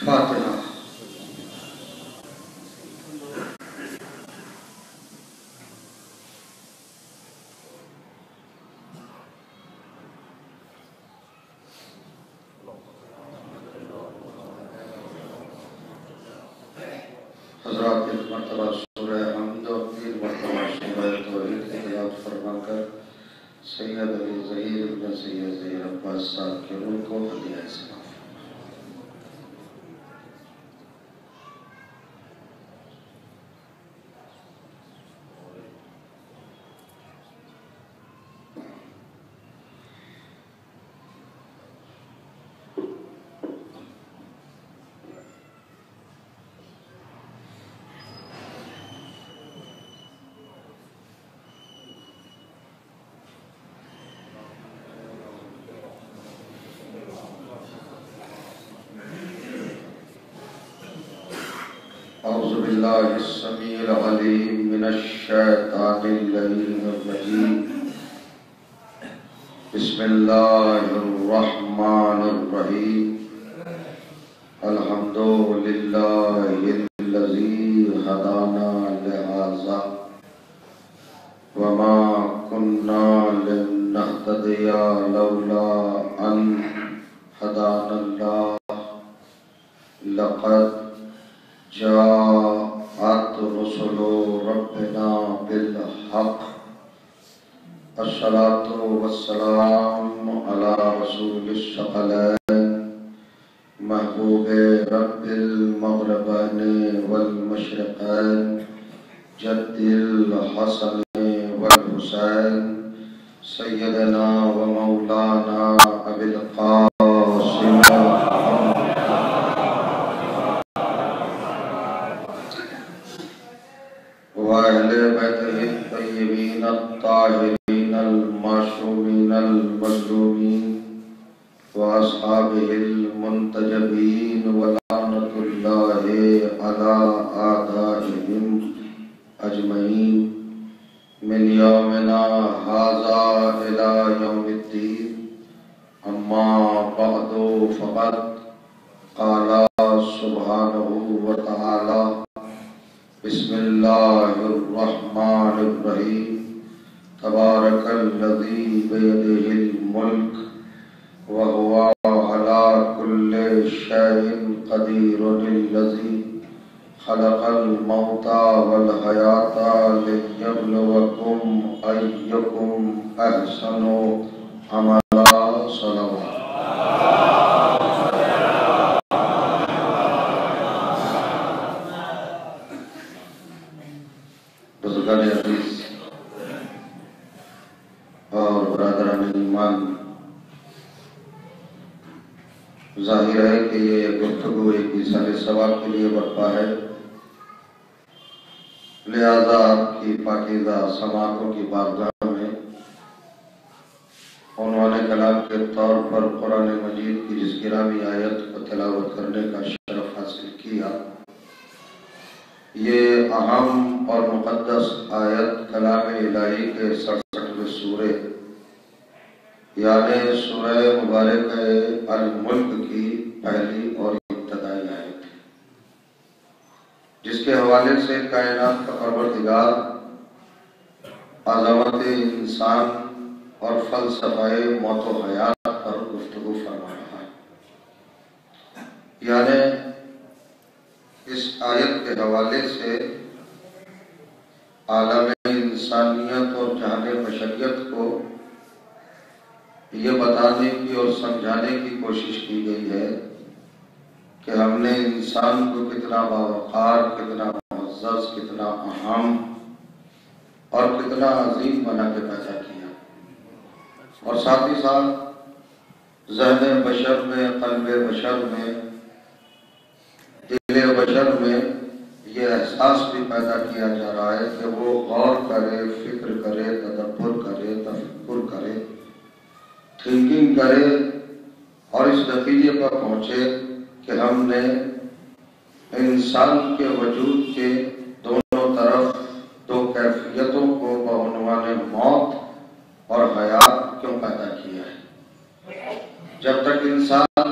फातिहा। हज़रात एक मरतबा सूरह हम्द और 3 मरतबा सूरह तौहीद की तिलावत फरमाकर सैयद अली ज़हीर इब्न सैयद ज़हीर अब्बास साहब के रूह को हदिया सलाम। औज़ु बिल्लाहि अस्समीइल अलीम मिनश शैतानिर रजीम। बिस्मिल्लाहिर रहमानिर रहीम। अल्हम्दुलिल्लाहिल्लज़ी हदाना लिहाज़ा वमा कुन्ना लिनहतदिया लौला अन हदानल्लाह लक़द जाअत रुसुलु रब्बिना बिल हक़। अस्सलातु वस्सलामु अला रसूलिस सकलैन महबूबे रब्बिल मग़रिबैन वल मशरिक़ैन जद्दिल हसन वल हुसैन सय्यदना व मौलाना अबिल क़ासिम व अहले बैतिहि तय्यबीन अत्ताहिरीन अल मासूमीन अल मज़लूमीन व अस्हाबिहिल मुंतजबीन व लानतुल्लाहि अला आदाइहिम अजमईन मिन यौमिना हाज़ा इला यौमिद्दीन। अम्मा बअदु फ़क़द क़ाला सुब्हानहु व तआला बिस्मिल्लाहिर रहमानिर रहीम। तबारकल्लज़ी बियदिहिल मुल्क व हुवा अला कुल्लि शैइन क़दीरुल्लज़ी खलक़ल मौता वल हयाता लियब्लुवकुम अय्युकुम अहसनु अमला। सल्लल्लाहु बुज़ुर्गान अज़ीज़ और बरादरान ईमान, जाहिर है कि ये गुफ्तगू एक इसाले सवाब के लिए बर्पा है, लिहाजा आपकी पाकीज़ा समातों की बारगाह में उन्होंने कलाम के तौर पर कुरान मजीद की जिस गिरामी आयत को तिलावत करने का शरफ हासिल किया, ये अहम और मुक़द्दस आयत कलाम इलाही के 67वें सूरे यानी सूरह मुबारक अल मुल्क की पहली और इब्तदाई आयत है, जिसके हवाले से कायनात का परवरदिगार अज़मत इंसान और फ़लसफ़े मौत व हयात पर गुफ्तगू फरमा रहा है। यानी इस आयत के हवाले से आलम इंसानियत और जहान बशरियत को ये बताने की और समझाने की कोशिश की गई है कि हमने इंसान को कितना बावक़ार, कितना मुअज़्ज़ज़, कितना अहम और कितना अजीम बना के पैदा किया, और साथ ही साथ ज़हन बशर में, क़ल्ब बशर में, दिल बशर में ये एहसास भी पैदा किया जा रहा है कि वो गौर करे, फिक्र करे, तदब्बुर करे, तफक्कुर करे, थिंकिंग करे और इस नतीजे पर पहुंचे कि हमने इंसान के वजूद के दोनों तरफ दो कैफियतों को बउनवाने मौत और हयात क्यों पैदा किया है। जब तक इंसान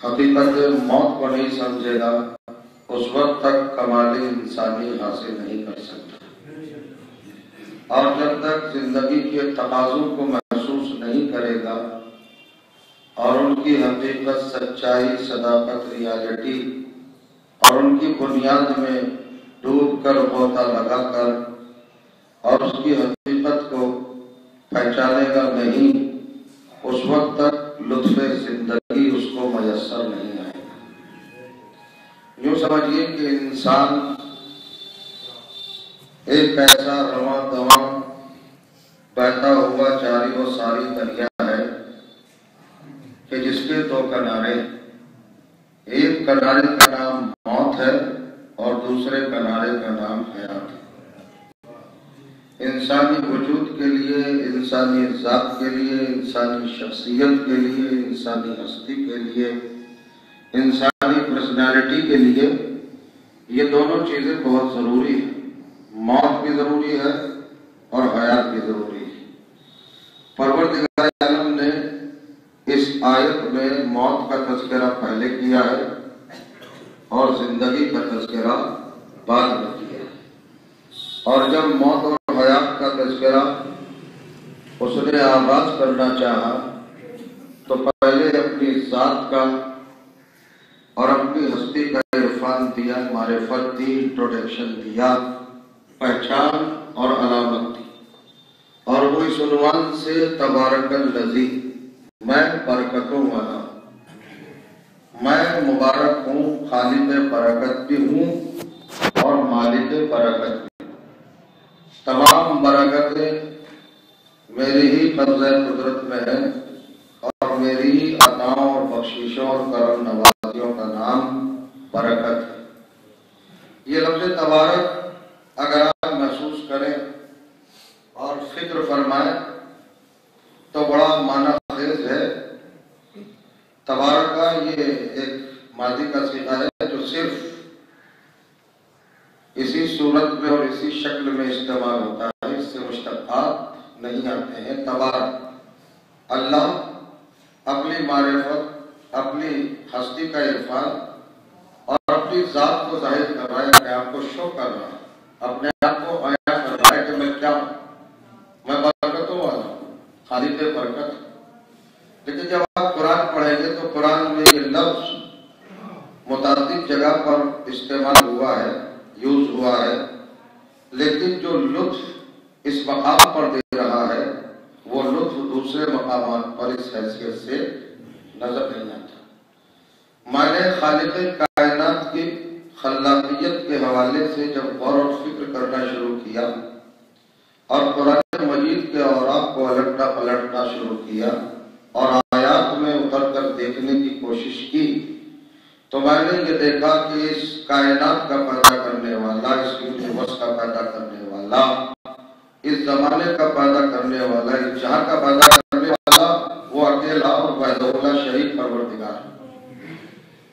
हकीकत मौत को नहीं समझेगा उस वक्त तक कमाली इंसानी हासिल नहीं कर सकता। और जब तक जिंदगी के तकाज़ों को महसूस नहीं करेगा और उनकी हकीकत, सच्चाई, सदाकत, रियलिटी और उनकी बुनियाद में डूब कर गोता लगाकर और उसकी हकीकत को पहचानेगा नहीं, उस वक्त तक लुत्फ़े जिंदगी उसको मयस्सर नहीं आएगा। यूँ समझिए कि इंसान एक ऐसा रवां दवां बहता हुआ जारी व सारी दरिया है कि जिसके दो किनारे, एक किनारे का नाम मौत है और दूसरे किनारे का नाम हयात है। इंसानी वजूद के लिए, इंसानी ज़ात के लिए, इंसानी शख्सियत के लिए, इंसानी हस्ती के लिए, इंसानी पर्सनालिटी के लिए ये दोनों चीज़ें बहुत ज़रूरी है। मौत भी ज़रूरी है और हयात भी ज़रूरी है। परवरदिगार आलम ने इस आयत में मौत का तज़किरा पहले किया है और जिंदगी का तज़किरा बाद में किया है। और जब मौत और हयात का तज़किरा उसने आगाज करना चाहा तो पहले अपनी ज़ात का और अपनी हस्ती का इरफान दिया, मारिफत दी, इंट्रोडक्शन दिया, पहचान और अलामत दी। और वो इस उन्वान से तबारकल लज़ी, मैं बरकतों वाला, मैं मुबारक हूँ, खालिद बरकत भी हूँ और मालिक बरकत भी। तमाम बरकतें मेरी ही कब्ज़े कुदरत में है और मेरी ही अताओं और बख्शिशों और करम नवाजियों का नाम बरकत है। ये लफ्ज़ तबारक अगर आप महसूस करें और फिक्र फरमाएं तो बड़ा माना खेज है। तबारक का ये एक मादी का सीगा है जो सिर्फ इसी सूरत में और इसी शक्ल में इस्तेमाल होता है, इससे मुश्तक़ात नहीं आते हैं। तबारक अल्लाह अपनी मारिफत, अपनी हस्ती का इरफान और अपनी ज़ात को जाहिर कर रहा है, अपने आप को शो कर रहा है, अपने आप को बयां कर रहा है कि मैं क्या हूँ, मैं बरकतों वाला हूँ, खालिद बरकत। लेकिन जब आप कुरान पढ़ेंगे तो कुरान में ये लफ्ज़ मुतादिद जगह पर इस्तेमाल हुआ है, यूज हुआ है, लेकिन जो लुत्फ इस मकाम पर दे रहा है वो लुत्फ दूसरे मकामात पर इस हैसियत से नजर नहीं आता। मैंने खालिद कायनात की खल्लाकियत के हवाले से जब गौर और फिक्र करना शुरू किया और कुरान मजीद के औराक को अलटना पलटना शुरू किया और आयात में उतर कर देखने की कोशिश की तो मैंने ये देखा कि इस कायनात का पैदा करने वाला, इस यूनिवर्स का पैदा करने वाला, इस जमाने का पैदा करने वाला, इस जहां का पैदा करने वाला वो अकेला और वहदहुल्ला शरीक परवरदिगार है।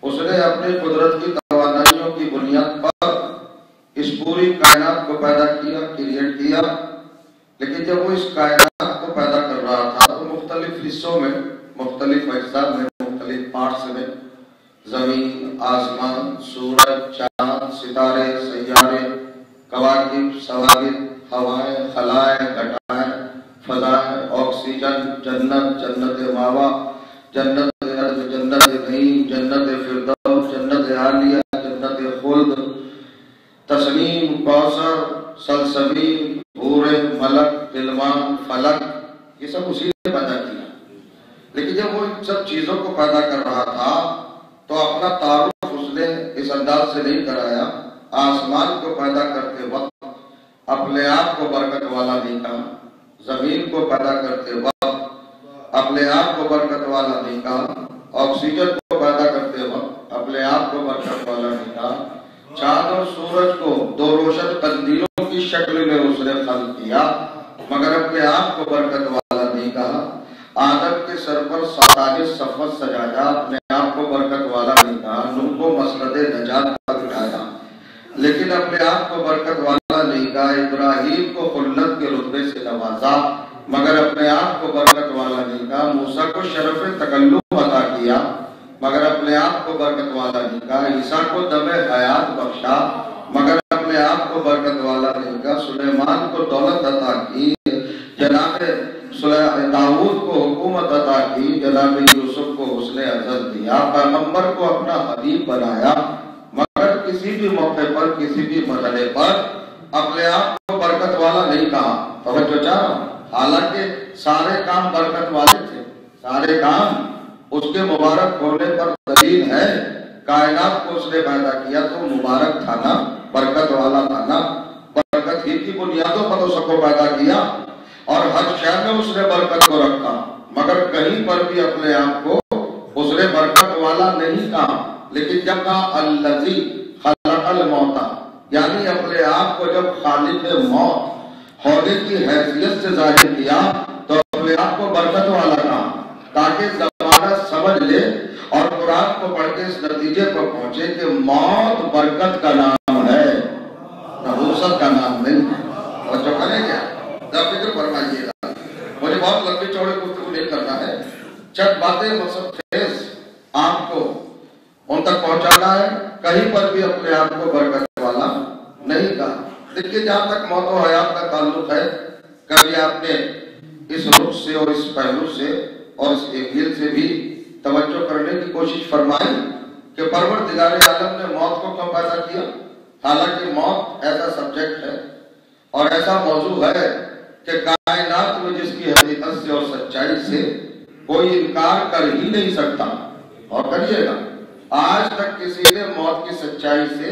उसने अपनी कुदरत की तवानाइयों की बुनियाद पर इस पूरी कायनात को पैदा किया, क्रिएट किया। लेकिन जब वो इस कायनात को पैदा कर रहा था तो मुख्तलिफ हिस्सों में, मुख्तलिफ अज्जा में, मुख्तलिफ पार्ट्स में, जमीन, आसमान, सूरज, चांद, सितारे, सैयारे, कवाकिब, सवागिब, हवाएं, खलाएं, घटाएं, फजाएं, ऑक्सीजन, जन्नत, जन्नत मावा, जन्नत अर्ज़, जन्नत नईम, जन्नत फिरदौस, जन्नत आलिया, जन्नत खुल्द, तस्नीम, कौसर, सलसबील, हूरे, मलक, गिलमान, फलक, ये सब उसी ने पैदा किया। लेकिन जब वो इन सब चीजों को पैदा कर रहा था तो अपना तारुफ उसने इस अंदाज से नहीं कराया। आसमान को पैदा करते वक्त अपने आप को बरकत वाला नहीं कहा, जमीन को पैदा करते वक्त अपने आप को बरकत वाला नहीं कहा, ऑक्सीजन को पैदा करते वक्त अपने आप को बरकत वाला नहीं कहा, चांद और सूरज को दो रोशन कंदीलों की शक्ल में उसने खल्क किया मगर अपने आप को बरकत वाला नहीं कहा। आदम के सर पर 47 सफर सजाया, अपने आप को बरकत वाला नहीं कहा। नूह को मसनदे नजात पर बिठाया लेकिन अपने आप को बरकत वाला नहीं कहा। इब्राहीम को खुल्लत के रुतबे से नवाजा मगर अपने आप को बरकत वाला नहीं कहा। मूसा को शरफ तकल्लुम अता किया मगर अपने आप को बरकत वाला नहीं कहा। ईसा को दमे हयात बख्शा मगर अपने आप को बरकत वाला नहीं कहा। सुलेमान को दौलत अता की, जनाब दाऊद को हुकूमत अता की, जनाब यूसुफ को हुस्ने अज़ल दिया, पैगंबर को अपना हबीब बनाया, मगर किसी भी मौके पर किसी भी मसले पर अपने आप को बरकत वाला नहीं कहा। तवज्जो चाह, हालांकि सारे काम बरकत वाले थे, सारे काम उसके मुबारक होने पर दलील है। कायनात को उसने पैदा किया तो मुबारक था ना, बरकत वाला था ना, बरकत ही की बुनियादों पर उसको पैदा किया और हर शय में उसने बरकत को रखा, मगर कहीं पर भी अपने आप को उसने बरकत वाला नहीं कहा। लेकिन जब कहा अल्लज़ी खलक़ल मौता, यानी अपने आप को जब खालिक मौत होने की हैसियत से जाहिर किया तो अपने आप को बरकत वाला कहा, ताकि ज़माना समझ ले और कुरान को पढ़ के इस नतीजे पर पहुंचे कि मौत बरकत का नाम है, नबूसत का नाम नहीं है। और जो करें क्या, जब फिक्र फरमाइएगा, मुझे बहुत लंबी चौड़ी गुफ्तगू नहीं करना है, चंद बातें मकसद खेज आपको उन तक पहुंचाना है। कहीं पर भी अपने आप को बरकत वाला नहीं कहा। देखिए, जहां तक मौत और हयात का ताल्लुक है, कभी आपने इस रुख से और इस पहलू से और इस एंगल से भी तवज्जो करने की कोशिश फरमाई कि परवरदिगार आलम ने मौत को क्यों पैदा किया। हालांकि मौत ऐसा सब्जेक्ट है और ऐसा मौजू है कि कायनात में जिसकी हकीकत से और सच्चाई से कोई इनकार कर ही नहीं सकता। और करिएगा, आज तक किसी ने मौत की सच्चाई से,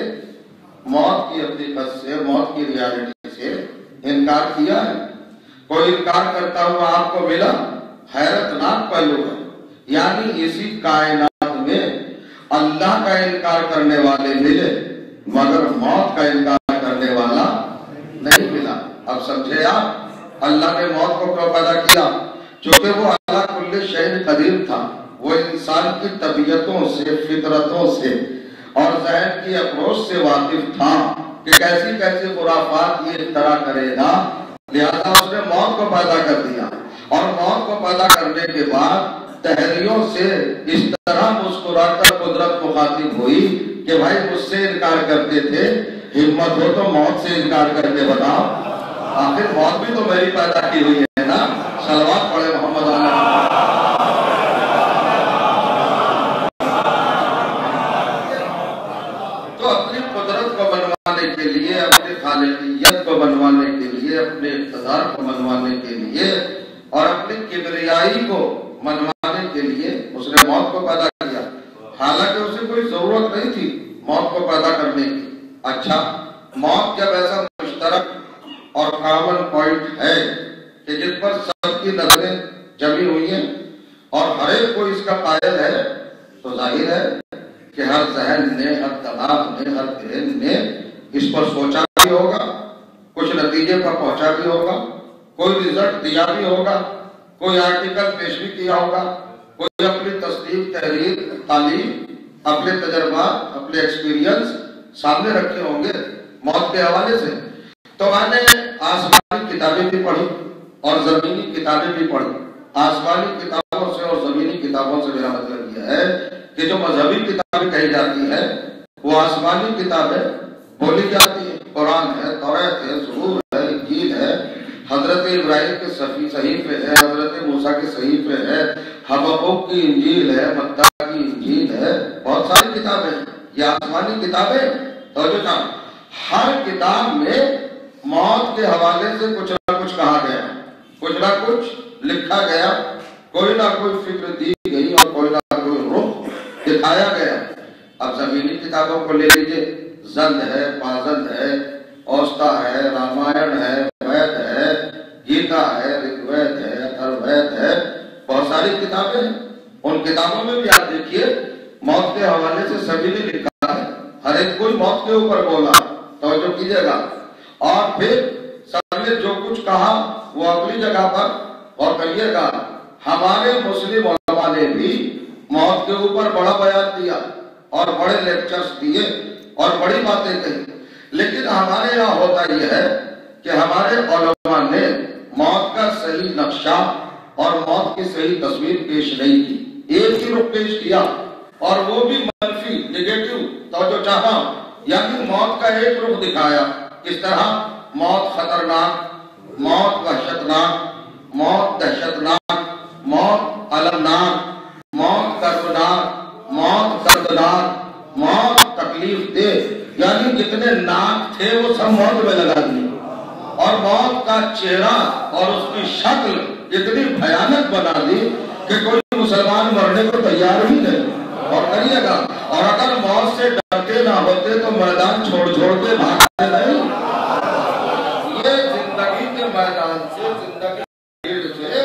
मौत की हकीकत से, मौत की रियलिटी से इनकार किया है? कोई इनकार करता हुआ आपको मिला? हैरतनाक पहलू है। यानी इसी कायनात में अल्लाह का इनकार करने वाले मिले मगर मौत का इनकार करने वाला नहीं मिला। अब समझे आप, अल्लाह ने मौत को क्यों पैदा किया? चूंकि वो अल्लाह कुल्ले शैइन कदीर था, वो इंसान की तबीयतों से, फितरतों से और ज़हन की अप्रोच से वाकिफ था कि कैसी कैसी खुराफात ये इख्तरा करेगा। लिहाजा उसने मौत को पैदा कर दिया और मौत को पैदा करने के बाद तहरियों से इस तरह मुस्कुराकर कुदरत मुखातिब हुई कि भाई मुझसे इनकार करते थे, हिम्मत हो तो मौत से इनकार करके बताओ। आखिर मौत भी तो मेरी पैदा की हुई है ना। सलवात पढ़े मोहम्मद। तो अपनी कुदरत को बनवाने के लिए, अपनी खालिकियत को बनवाने के लिए, अपने इक़्तिदार को मनवाने के लिए और अपनी किबरियाई को मनवाने के लिए उसने मौत को पैदा किया। हालांकि उसे कोई जरूरत नहीं थी मौत को पैदा करने की। अच्छा, मौत जब ऐसा मुश्तरक और कॉमन पॉइंट है कि जिस पर सबकी नजरें जमी हुई हैं और हर एक को इसका कायल है, तो जाहिर है कि हर जहन ने, हर दिमाग ने, हर ब्रेन ने इस पर सोचा भी होगा, कुछ नतीजे पर पहुंचा भी होगा, कोई रिजल्ट दिया भी होगा, कोई आर्टिकल पेश भी किया होगा, कोई अपनी तस्दीक, तहरीर, तालीम, अपने तजर्बात, अपने एक्सपीरियंस सामने रखे होंगे मौत के हवाले से। तो मैंने आसमानी किताबें भी पढ़ी और जमीनी किताबें भी पढ़ी। आसमानी किताबों से और जमीनी किताबों से मेरा मतलब यह है कि जो मजहबी किताबें कही जाती है वो आसमानी किताबें बोली जाती है। कुरान है, तौरात है, ज़बूर है, इंजील है, हजरत इब्राहिम के सहीफे है, हजरत मूसा के सहीफे है, हबक्कुक की इंजील है, मत्ता की इंजील है, बहुत सारी किताबें। ये आसमानी किताबें। तो जो हर किताब में मौत के हवाले से कुछ ना कुछ कहा गया, कुछ ना कुछ लिखा गया, कोई ना कोई फिक्र दी गई और कोई ना कोई रुख दिखाया गया। अब जमीनी किताबों को ले लीजिए, जंद है, पाजंद है, औस्ता है, रामायण है, वेद है, गीता है, ऋग्वेद है, अथर्ववेद है, बहुत सारी किताबें हैं। उन किताबों में भी आप देखिए मौत के हवाले से सभी ने लिखा है, हर एक कोई मौत के ऊपर बोला, तवज्जो कीजिएगा। और फिर सबने जो कुछ कहा वो अपनी जगह पर। और कहिएगा, हमारे मुस्लिम उलमा ने भी मौत के ऊपर बड़ा बयान दिया और बड़े लेक्चर्स दिए और बड़ी बातें कही। लेकिन हमारे यहाँ होता यह है कि हमारे उलमा ने मौत का सही नक्शा और मौत की सही तस्वीर पेश नहीं की। एक ही रुख पेश किया और वो भी मनफी नेगेटिव तवज्जो चाहा, यानी मौत का एक रूप दिखाया। किस तरह? मौत खतरनाक, मौत वहशतनाक, मौत दहशतनाक, मौत अलमनाक, मौत दर्दनाक, मौत दर्दनाक, मौत तकलीफ दे, यानी जितने नाक थे वो सब मौत में लगा दिए। और मौत का चेहरा और उसकी शक्ल इतनी भयानक बना दी कि कोई मुसलमान मरने को तैयार ही नहीं। और करिएगा, और अगर मौत से डरते ना होते तो मैदान छोड़ छोड़ के भागते नहीं। ये जिंदगी के मैदान से, जिंदगी से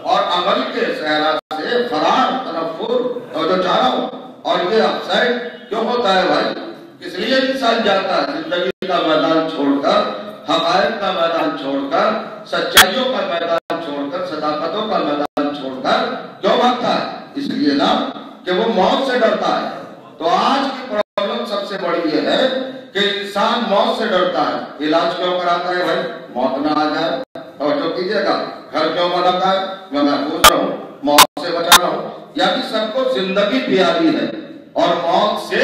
और अमल के सहरा से फरार तनफुर तो चाह रहा हूँ। और ये अक्सर क्यों होता है भाई? इसलिए इंसान जाता है जिंदगी का मैदान छोड़कर, हक़ाइक़ का मैदान छोड़कर, सच्चाइयों का मैदान छोड़कर, सदाकतों का मैदान छोड़कर क्यों भागता है? इसलिए ना कि वो मौत से डरता है। तो आज की प्रॉब्लम सबसे बड़ी ये है कि इंसान मौत से डरता है। इलाज क्यों कराता है भाई? मौत ना आ जाए। और जो कीजिएगा, घर क्यों बनाता है? मैं महफूज रहूं, मौत से बचा रहूं। यानी सबको जिंदगी प्यारी है और मौत से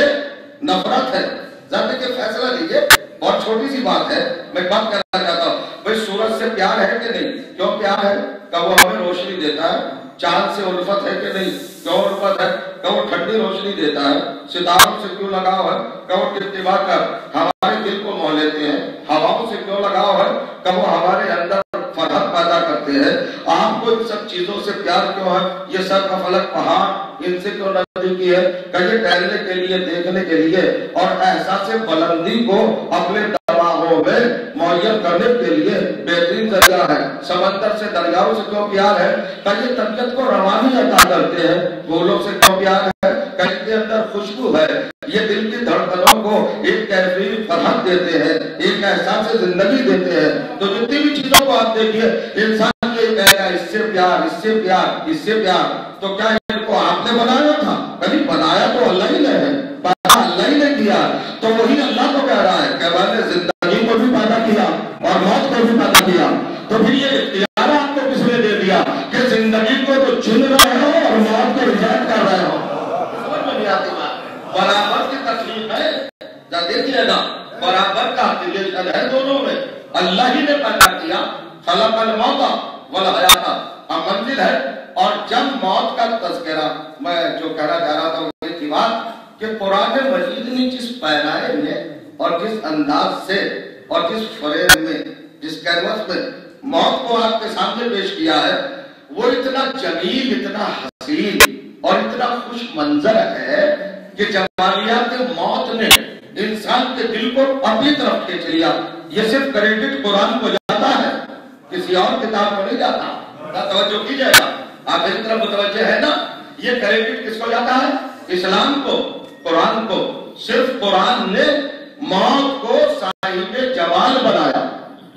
नफरत है। जरा देखिए, फैसला लीजिए, बहुत छोटी सी बात है, मैं बात करना चाहता हूँ। भाई सूरज से प्यार है कि नहीं? क्यों प्यार है? क्या वो हमें रोशनी देता है? चांद से उल्फत है कि नहीं? क्यों उल्फत है? क्या वो ठंडी रोशनी देता है? सितारों से क्यों लगाव है? क्या वो टिपटिपा कर हमारे दिल को मोह लेते हैं? हवाओं से क्यों लगाव है? क्या वो हमारे अंदर फरहत पैदा करते हैं? आपको इन सब चीजों से प्यार क्यों है? ये सब का फलक पहाड़ इनसे क्यों नजदीकी है? कहीं टहलने के लिए, देखने के लिए और एहसास बुलंदी को अपने दबावों में मुहैया करने के लिए बेहतरीन जरिया है। समंदर से, दरियाओं से क्यों प्यार है? कहीं तबीयत को रवानी अता करते हैं। फूलों से क्यों प्यार है? कहीं के अंदर खुशबू है। ये दिल की धड़कनों को एक कैफियत फरहत देते हैं, एक एहसास जिंदगी देते हैं। तो जितनी भी चीजों को आप देखिए, इंसान ये कहेगा इससे प्यार, इससे प्यार, इससे प्यार। तो क्या इनको आपने बनाया था? कभी बनाया तो अल्लाह ही ने है, पैदा अल्लाह ही ने किया। तो वही अल्लाह को कह रहा है कि मैंने जिंदगी को भी पैदा किया और मौत को भी पैदा किया। तो फिर ये इख्तियार आपको किसने दे दिया कि जिंदगी को तो चुन रहे हो और मौत को रिजेक्ट कर रहे हो? समझ में नहीं आती बात। बराबर की तकलीफ है, देखिएगा, बराबर का रिलेशन है दोनों में। अल्लाह ही ने पैदा किया, खलक़ल मौता वल हयाता, अब मंजिल है। और जब मौत का तज़किरा, मैं जो कहना चाह रहा था वो ये थी बात कि कुरान मजीद ने जिस पैराए में और जिस अंदाज से और जिस फ्रेम में, जिस कैनवस में मौत को आपके सामने पेश किया है, वो इतना जमील, इतना हसीन और इतना खुश मंजर है कि जमालियात मौत ने इंसान के दिल को अपनी तरफ खींच लिया। ये सिर्फ क्रेडिट कुरान को जाता है, किसी और किताब को नहीं जाता। तवज्जो कीजिएगा, आप इस तरफ मुतवज्जे है ना। ये क्रेडिट किसको जाता है? इस्लाम को, कुरान को। सिर्फ कुरान ने मौत को साहिबे जमाल बनाया,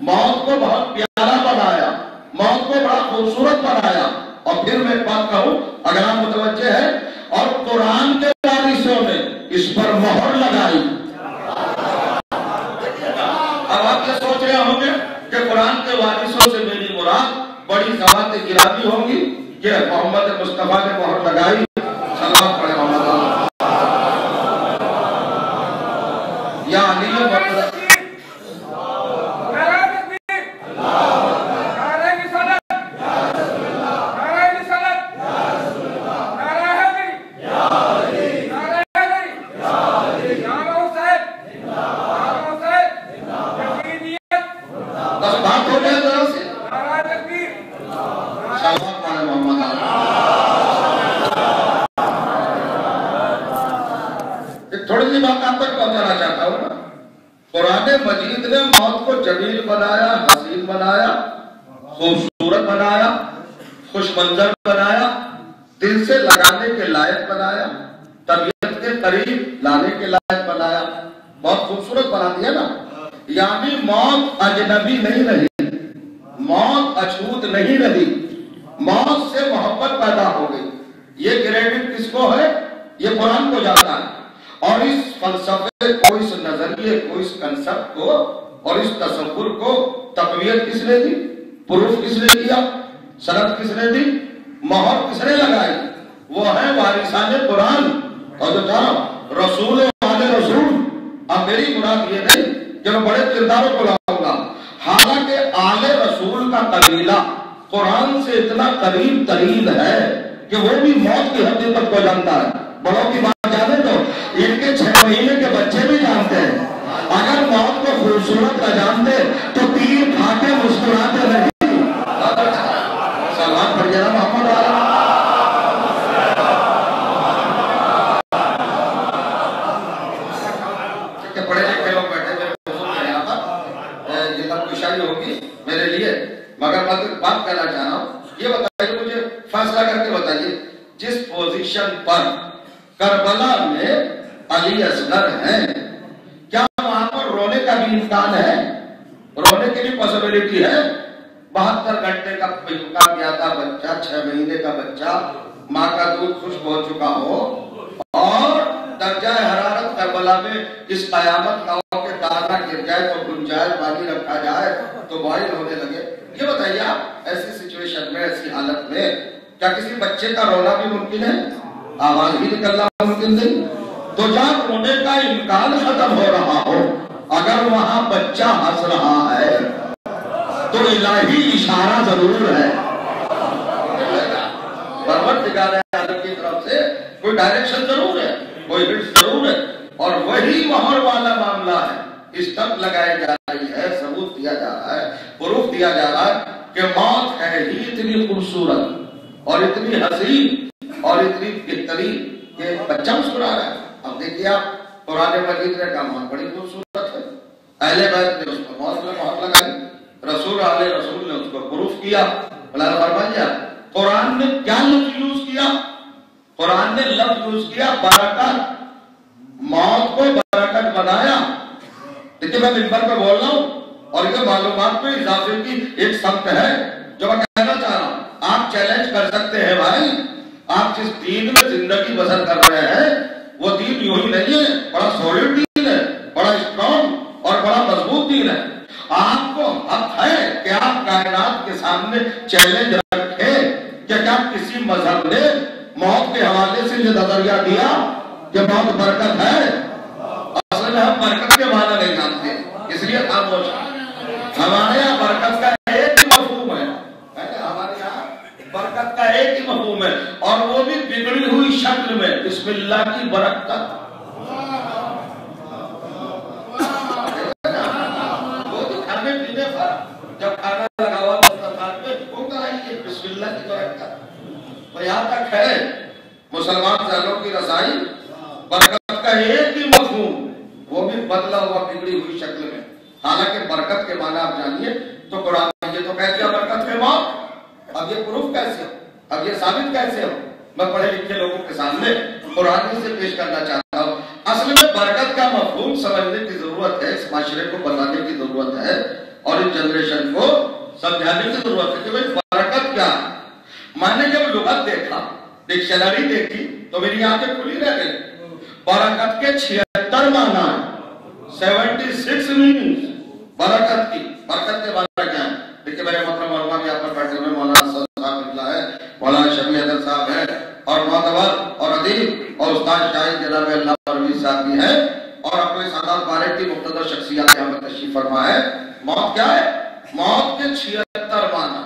मौत को बहुत प्यारा बनाया, मौत को बड़ा खूबसूरत बनाया। और फिर मैं एक बात कहूं, अगर आप मुतवज्जे है, और कुरान के वारिसों ने इस पर मोहर लगाई। अब आप ये सोच रहे होंगे कि कुरान के वारिसों से मेरी मुराद बड़ी ज़मात गिरामी होंगी कि मोहम्मद मुस्तफा ने मोहर लगाई। सलाम पढ़े मोहम्मद या अली मतलब मजीद ने मौत को जमील बनाया, हसीन बनाया, खूबसूरत बनाया, खुशमंजर बनाया, दिल से लगाने के लायक बनाया, तबीयत के करीब लाने के लायक बनाया। बहुत खूबसूरत बना दिया ना। यानी मौत अजनबी नहीं रही, मौत अछूत नहीं रही, मौत से मोहब्बत पैदा हो गई। ये क्रेडिट किसको है? ये कुरान को जाता है। और इस फलसफे को, इस नजरिए को, इस कंसेप्ट को और इस तसव्वुर को तकवीयत किसने दी? प्रूफ किसने किया? सनद किसने दी? मोहर किसने लगाई? वो है वारिसाने कुरान, और जो कह रहा हूं रसूल आले रसूल, अब मेरी मुराद ये नहीं कि मैं बड़े किरदारों को लाऊंगा, हालांकि आले रसूल का कबीला कुरान से इतना करीब तरीन है कि वो भी मौत की हकीकत को जानता है। बड़ों की बात जाने तो इनके 6 महीने के बच्चे भी जानते हैं। अगर मौत को खूबसूरत न जानते तो तीर खा के मुस्कुराते नहीं। सलाम पढ़ जाना मोहम्मद पढ़े लिखे लोग बैठे यहाँ पर, ये सब खुशहाली होगी मेरे लिए। मगर मैं बात करना चाह रहा हूँ, ये बताइए मुझे, फैसला करके बताइए, जिस पोजीशन पर करबला में अली असगर हैं, क्या वहां पर रोने का भी इम्कान है? रोने की भी पॉसिबिलिटी है? 72 घंटे का प्यादा बच्चा, 6 महीने का बच्चा, माँ का दूध खुश्क हो चुका हो और दर्जा हरारत करबला में इस कयामत गांव के दाना गिर जाए तो गुंजाइश पानी रखा जाए तो बॉइल होने लगे। ये बताइए आप, ऐसी सिचुएशन में, ऐसी हालत में क्या किसी बच्चे का रोना भी मुमकिन है? आवाज भी निकलना मुमकिन नहीं। तो जब रोने का इम्कान खत्म हो रहा हो, अगर वहां बच्चा हंस रहा है तो इलाही इशारा जरूर है, परवरदिगार आलम की तरफ से कोई डायरेक्शन जरूर है, कोई हिट जरूर है। और वही मोहर वाला मामला है, स्टंप लगाई जा रही है, सबूत दिया जा रहा है, प्रूफ दिया जा रहा है कि मौत है ही इतनी खूबसूरत और इतनी हसीन और इतनी बेहतरीन कि बच्चा मुस्कुरा रहा है। अब देखिए आप, कुरान मजीद ने कहा मौत बड़ी खूबसूरत है, अहले बैत ने उसको मौत में मोहर लगाई, रसूल आले रसूल ने उसको प्रूफ किया। फरमाया कुरान ने क्या लफ्ज यूज किया? कुरान ने लफ्ज यूज किया बरकत, मौत को बरकत बनाया। देखिए मैं मिंबर पे बोल रहा हूं और ये मालूमात पे इजाफे की एक संत है जो मैं कहना चाह रहा हूं। आप चैलेंज कर सकते हैं भाई, आप जिस दीन में जिंदगी बसर कर रहे हैं वो दीन यूं ही नहीं है, बड़ा सॉलिड दीन है, बड़ा स्ट्रॉन्ग और बड़ा मजबूत दीन है। आपको हक है कि आप कायनात के सामने चैलेंज रखें कि क्या किसी मजहब ने मौत के हवाले से जो नजरिया दिया कि मौत बरकत है। असल में हम बरकत के माना नहीं जानते, इसलिए खामोश। हमारे यहाँ बरकत का एक ही मफहूम है, हमारे यहाँ बरकत का एक ही मफहूम है, और वो भी बिगड़ी हुई शक्ल में, बिस्मिल्लाह की बरकत। वो तो खाने पीने पर जब खाना लगा हुआ दस्तरखान पे वो कराइए बिस्मिल्लाह की बरकत। तो यहाँ तक है मुसलमान जालों की रसाई, बरकत का एक ही मफहूम, वो भी बदला हुआ बिगड़ी हुई शक्ल में। हालांकि बरकत के माना आप जानिए तो कुरान ने ये तो कह दिया बरकत के मौत। अब ये प्रूफ कैसे हो, अब ये साबित कैसे हो? मैं पढ़े लिखे लोगों के सामने कुरान से पेश करना चाहता हूँ। असल में बरकत का मफहूम समझने की जरूरत है, इस माशरे को बताने की जरूरत है और इस जनरेशन को समझाने की जरूरत है कि भाई बरकत क्या है। मैंने जब लुगत देखा, डिक्शनरी देखी तो मेरी आंखें खुली रह गई। बरकत के 76 माना है, 76 मीनिंग्स बरकत की। बरकत के माना क्या है? देखिए मेरे मतलब मौलाना यहाँ पर बैठे हुए मौलाना साहब निकला है, मौलाना शफी अदर साहब है और मोतबर और अदीब और उस्ताद शाहिद जनाब अल्लाह परवीज साहब भी है और अपने सादात बारे की मुख्तदर शख्सियत यहाँ पर तशरीफ फरमा है। मौत क्या है? मौत के 76 माना,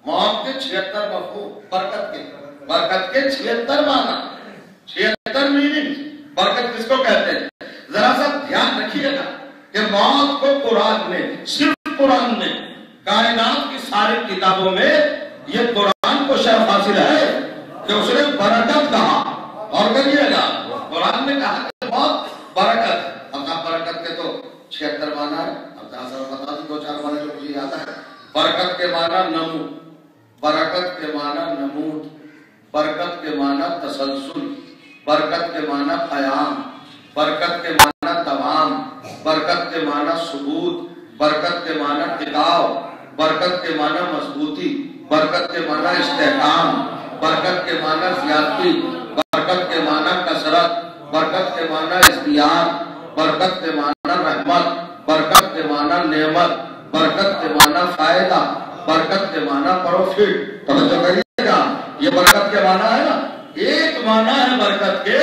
मौत के 76 मफहूम, बरकत के 76 माना, 76 मीनिंग। बरकत किसको कहते हैं? जरा सा ध्यान रखिएगा कि मौत को कुरान ने, सिर्फ कुरान ने, कायनात की सारी किताबों में ये कुरान को शर्फ हासिल है कि उसने बरकत कहा। और कहिएगा कुरान ने कहा कि मौत बरकत। अब आप बरकत के तो 76 माना है, अब बता दी 2-4 माना जो मुझे याद है। बरकत के माना नमू, बरकत के माना नमूद, बरकत के माना तसलसल, बरकत के माना कयाम, बरकत के माना तमाम, बरकत के माना सबूत, बरकत के माना टिकाव, बरकत के माना मजबूती, बरकत के माना इस्तेहकाम, बरकत के माना ज़ियादती, बरकत के माना कसरत, बरकत के माना इख्तियार, बरकत के माना रहमत, बरकत के माना नेमत, बरकत के माना फायदा, बरकत के माना प्रॉफिट। तो करिएगा ये बरकत के माना है ना, एक माना है बरकत के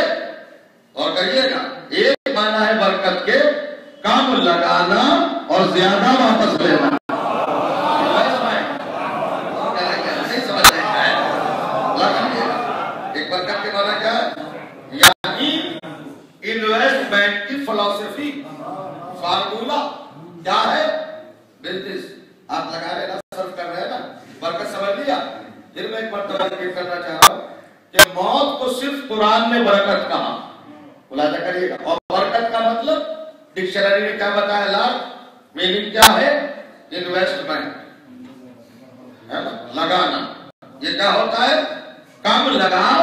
और करिएगा, एक माना है बरकत के कम लगाना और ज्यादा वापस लेना। एक बरकत के माना क्या है? यानी इन्वेस्टमेंट की फिलॉसफी, फार्मूला क्या है? बिजनेस आप लगा रहे ना, सर्व कर रहे हैं ना, बरकत समझ लिया। फिर मैं एक मर्तबा रिपीट करना चाह रहा हूं कि मौत को सिर्फ कुरान ने बरकत कहा, मुलाजा करिएगा। और बरकत का मतलब डिक्शनरी ने क्या बताया? लाभ मीनिंग क्या है? इन्वेस्टमेंट है ना, लगाना। ये क्या होता है? कम लगाओ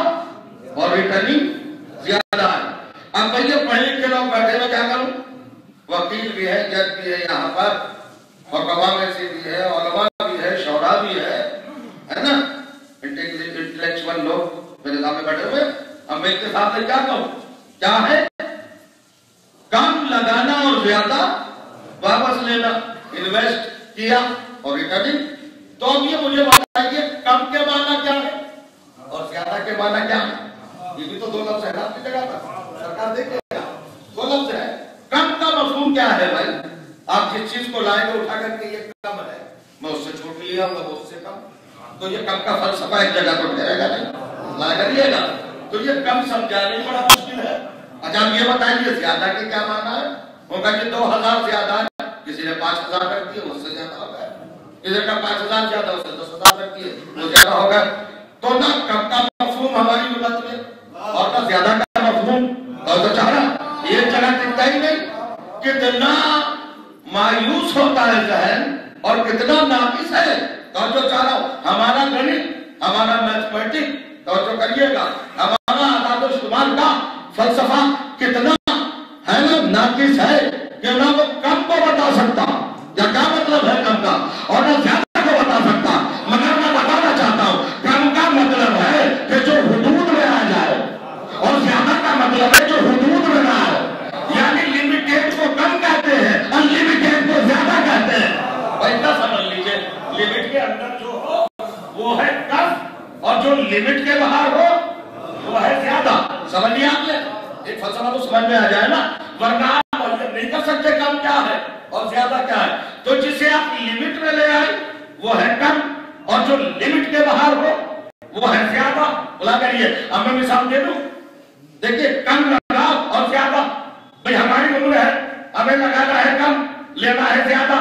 और रिटर्निंग ज्यादा है। अब भैया पढ़े लिखे लोग बैठे हुए क्या करूं? वकील भी है, जज भी है यहाँ पर, और कवामेसी भी है, उलमा भी है, शौरा भी है ना, इंटेलेक्चुअल लोग मेरे सामने बैठे हुए। अब मैं इनके सामने क्या कहूं? क्या है? कम लगाना और ज्यादा वापस लेना। इन्वेस्ट किया और रिटर्निंग। तो अब ये मुझे बताइए, कम के माना क्या है और ज्यादा के माना क्या है? ये भी तो दो लफ्ज है ना आपकी जगह पर, सरकार देखिएगा, दो लफ्ज है। कम का मफहूम क्या है भाई? आप जिस चीज को लाएंगे उठा करके ये कम है, मैं उससे छूट लिया, मैं उससे कम, तो ये कम का फलसफा एक जगह पर ठहरेगा नहीं, ला करिएगा। तो ये कम समझाने बड़ा मुश्किल है। अच्छा आप ये बताइए ज्यादा के क्या माना है? होगा कि 2000 ज्यादा है, किसी ने 5000 कर दिए, उससे ज्यादा हो गया। किसी का 5000 ज्यादा, उससे 10,000 कर दिए, वो ज्यादा हो गया। तो ना कम का मफहूम हमारी लुगत में और ना ज्यादा का मफहूम, और तो चाह रहा ये जगह दिखता ही नहीं। कितना मायूस होता है जहन और कितना नाकिस है। तो जो चाह रहा हूं, हमारा गणित, हमारा मैथमेटिक्स, तो जो करिएगा, हमारा आदाद-ओ-शुमार का फलसफा कितना है ना नाकिस है कि ना वो कम को बता सकता या क्या मतलब है कम का, और ना ज्यादा को बता सकता। मगर मैं बताना चाहता हूं, कम का मतलब है कि जो हुदूद में आ जाए, और ज्यादा का मतलब है जो हुदूद में ना आए। यानी लिमिटेड को कम कहते हैं, अनलिमिटेड को ज्यादा कहते हैं। वैसा समझ लीजिए, लिमिट के अंदर जो हो वो है कम, और जो लिमिट के बाहर हो वो है ज्यादा। समझ लिया आपने? एक फलसफा तो समझ में आ जाए ना, वरना आप नहीं कर सकते कम क्या है और ज्यादा क्या है। तो जिसे आप लिमिट में ले आए वो है कम, और जो लिमिट के बाहर हो वो है ज्यादा। बोला करिए, अब मैं मिसाल दे दूं, देखिए कम लगाओ और ज्यादा। भाई हमारी उम्र है, हमें लगाना है कम, लेना है ज्यादा।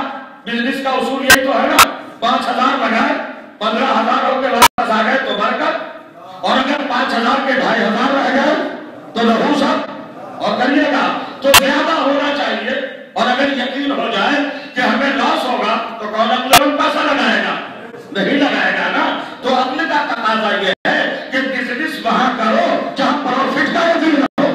बिजनेस का उसूल यही तो है ना, 5,000 लगाए, 15,000 होकर वापस आ गए तो बरकत, और अगर 5,000 के 2,500 रह गए तो लहू सब। और करिएगा तो ज्यादा होना चाहिए। और अगर यकीन हो जाए कि हमें लॉस होगा तो कौन अगले में पैसा लगाएगा? नहीं लगाएगा ना। तो अगले का तकाजा यह है कि बिजनेस वहां करो जहां प्रॉफिट का यकीन हो,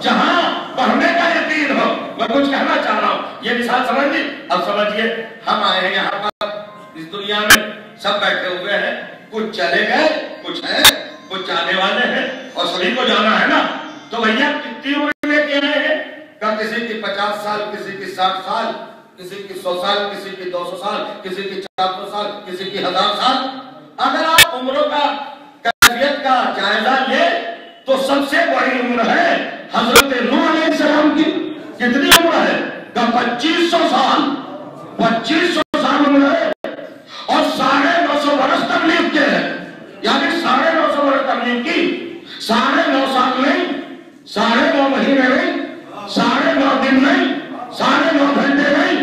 जहां बढ़ने का यकीन हो। मैं कुछ कहना चाह रहा हूं, ये मिसाल समझ ली। अब समझिए, हम आए हैं यहाँ पर, इस दुनिया में सब बैठे हुए हैं, कुछ चले गए, कुछ है, कुछ जाने वाले हैं, और सभी को जाना है ना। तो भैया कितनी उम्र लेके आए हैं? का किसी की 50 साल, किसी की 60 साल, किसी की 100 साल, किसी की 200 साल, किसी की 400 साल, किसी की 1000 साल। अगर आप उम्रों का कैफियत का जायजा ले तो सबसे बड़ी उम्र है हजरत नूह अलैहिस्सलाम की। कितनी उम्र है? का 2500 साल, 2500 साल उम्र है। और 950 वर्ष तकलीफ के हैं, यानी 950 वर्ष तकलीफ की। 9.5 साल नहीं, 9.5 महीने नहीं, 9.5 दिन नहीं, 9.5 घंटे नहीं,